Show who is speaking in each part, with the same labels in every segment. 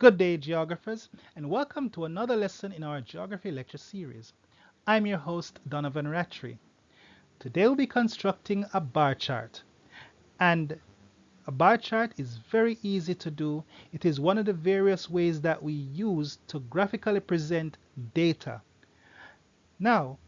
Speaker 1: Good day, geographers, and welcome to another lesson in our geography lecture series. I'm your host, Donovan Rattray. Today we'll be constructing a bar chart, and a bar chart is very easy to do. It is one of the various ways that we use to graphically present data. Now,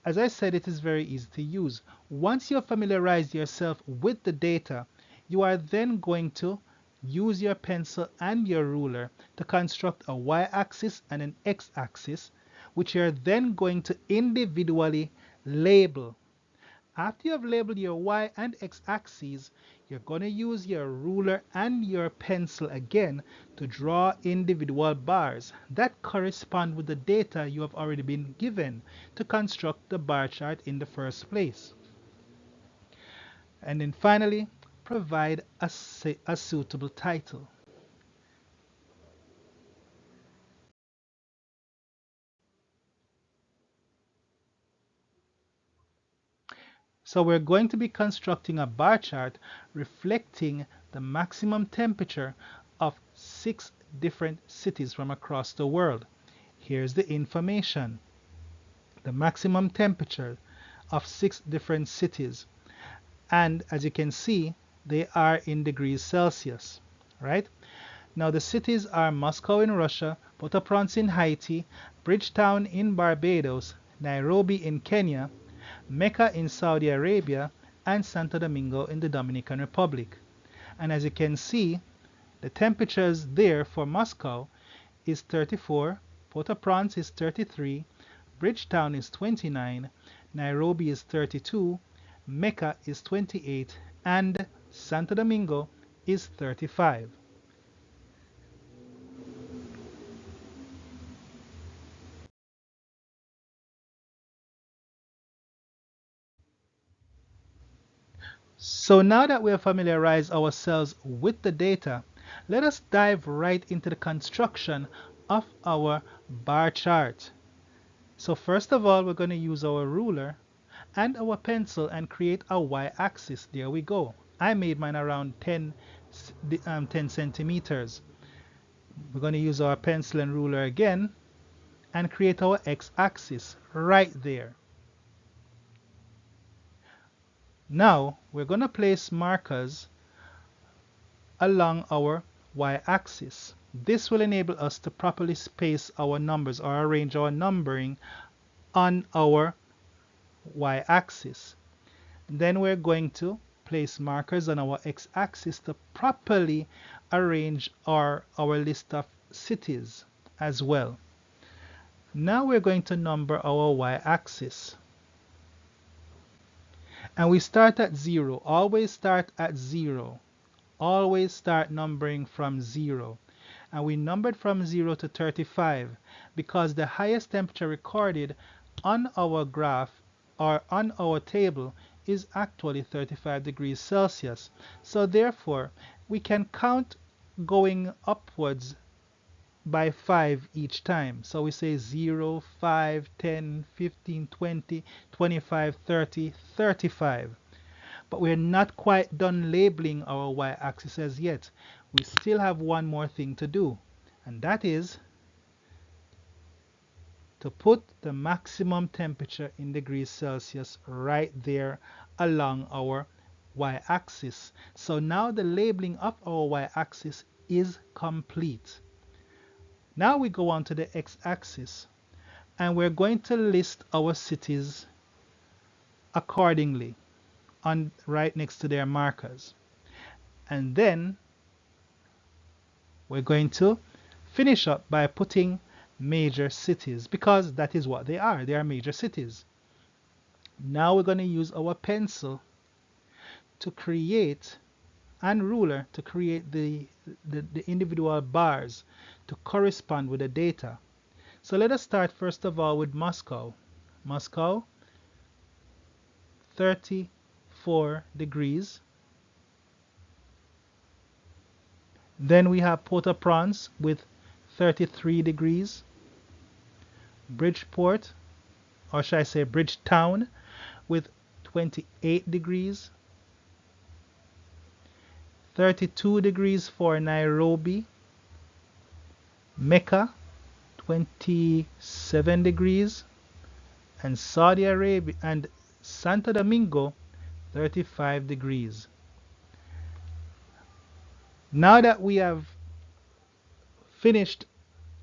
Speaker 1: as I said, it is very easy to use. Once you have familiarized yourself with the data, you are then going to use your pencil and your ruler to construct a y-axis and an x-axis, which you're then going to individually label. After you have labeled your y and x axes, you're going to use your ruler and your pencil again to draw individual bars that correspond with the data you have already been given to construct the bar chart in the first place. And then finally, provide a suitable title. So we're going to be constructing a bar chart reflecting the maximum temperature of 6 different cities from across the world. Here's the information. The maximum temperature of 6 different cities. And as you can see, they are in degrees Celsius, right? Now the cities are Moscow in Russia, Port-au-Prince in Haiti, Bridgetown in Barbados, Nairobi in Kenya, Mecca in Saudi Arabia, and Santo Domingo in the Dominican Republic. And as you can see, the temperatures there for Moscow is 34, Port-au-Prince is 33, Bridgetown is 29, Nairobi is 32, Mecca is 28, and Santo Domingo is 35. So now that we have familiarized ourselves with the data, let us dive right into the construction of our bar chart. So first of all, we're going to use our ruler and our pencil and create a y-axis. There we go. I made mine around 10 centimeters. We're going to use our pencil and ruler again and create our x-axis right there. Now we're going to place markers along our y-axis. This will enable us to properly space our numbers or arrange our numbering on our y-axis. Then we're going to place markers on our x-axis to properly arrange our list of cities as well. Now we're going to number our y-axis. And we start at 0. Always start at 0. Always start numbering from 0. And we numbered from 0 to 35 because the highest temperature recorded on our graph or on our table is actually 35 degrees Celsius. So therefore, we can count going upwards by 5 each time. So we say 0, 5, 10, 15, 20, 25, 30, 35. But we're not quite done labeling our y-axis as yet. We still have one more thing to do, and that is to put the maximum temperature in degrees Celsius right there along our y-axis. So now the labeling of our y-axis is complete. Now we go on to the x-axis, and we're going to list our cities accordingly on right next to their markers. And then we're going to finish up by putting major cities because that is what they are. They are major cities. Now we're going to use our pencil to create and ruler to create the individual bars to correspond with the data. So let us start first of all with Moscow. Moscow, 34 degrees. Then we have Port-au-Prince with 33 degrees. Bridgeport, or should I say Bridgetown, with 28 degrees. 32 degrees for Nairobi. Mecca 27 degrees, and Saudi Arabia and Santo Domingo 35 degrees. Now that we have finished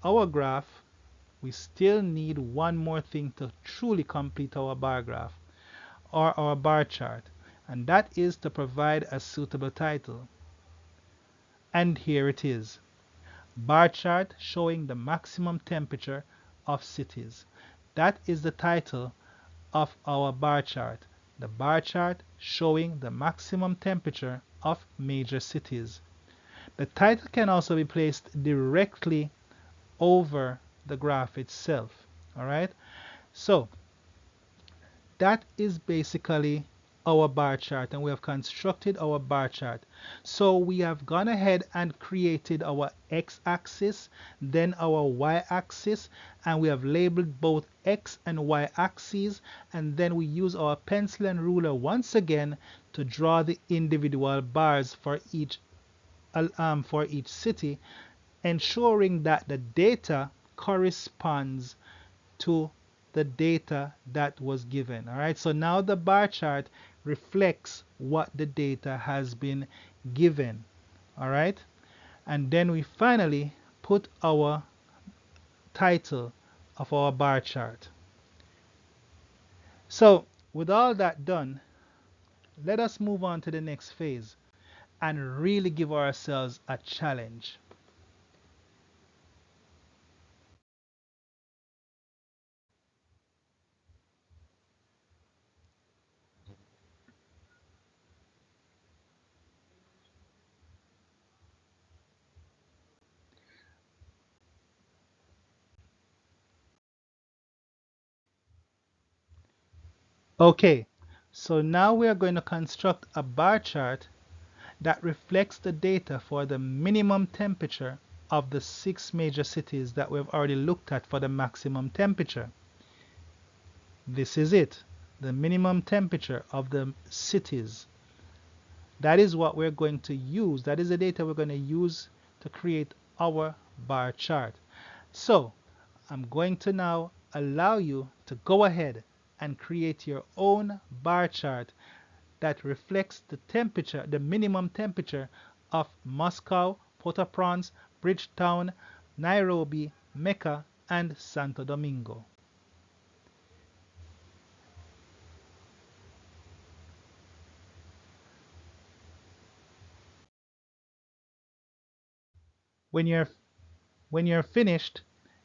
Speaker 1: our graph, we still need one more thing to truly complete our bar graph or our bar chart, and that is to provide a suitable title. And here it is: bar chart showing the maximum temperature of cities. That is the title of our bar chart. The bar chart showing the maximum temperature of major cities. The title can also be placed directly over the graph itself. Alright, so that is basically our bar chart, and we have constructed our bar chart. So we have gone ahead and created our x-axis, then our y-axis, and we have labeled both x and y axes, and then we use our pencil and ruler once again to draw the individual bars for each city, ensuring that the data corresponds to the data that was given. All right, so now the bar chart reflects what the data has been given. All right, and then we finally put our title of our bar chart. So with all that done, let us move on to the next phase and really give ourselves a challenge. Okay, so now we are going to construct a bar chart that reflects the data for the minimum temperature of the 6 major cities that we've already looked at for the maximum temperature. This is it, the minimum temperature of the cities. That is what we're going to use. That is the data we're going to use to create our bar chart. So I'm going to now allow you to go ahead and create your own bar chart that reflects the temperature, the minimum temperature of Moscow, Port-au-Prince, Bridgetown, Nairobi, Mecca, and Santo Domingo. When you're when you're finished,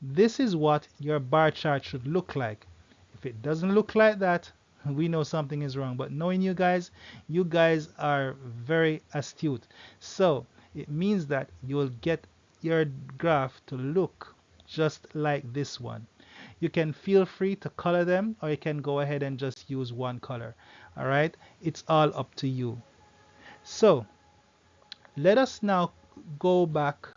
Speaker 1: this is what your bar chart should look like. If it doesn't look like that, we know something is wrong. But knowing you guys are very astute. So it means that you will get your graph to look just like this one. You can feel free to color them, or you can go ahead and just use one color. All right, it's all up to you. So let us now go back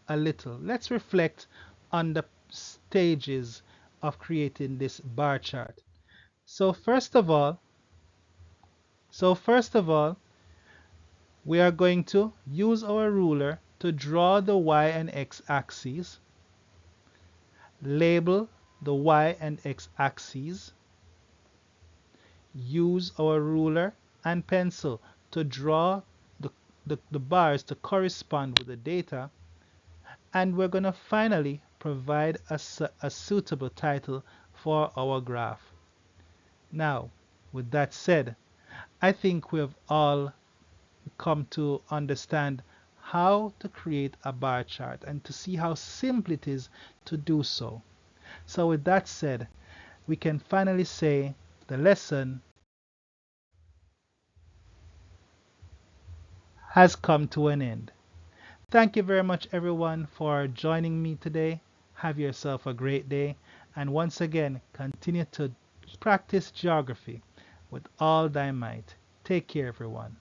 Speaker 1: a little. Let's reflect on the stages of creating this bar chart. So first of all, we are going to use our ruler to draw the y and x axes, label the y and x axes, use our ruler and pencil to draw the bars to correspond with the data, and we're going to finally provide a suitable title for our graph. Now, with that said, I think we have all come to understand how to create a bar chart and to see how simple it is to do so. So with that said, we can finally say the lesson has come to an end. Thank you very much everyone for joining me today. Have yourself a great day, and once again continue to practice geography with all thy might. Take care everyone.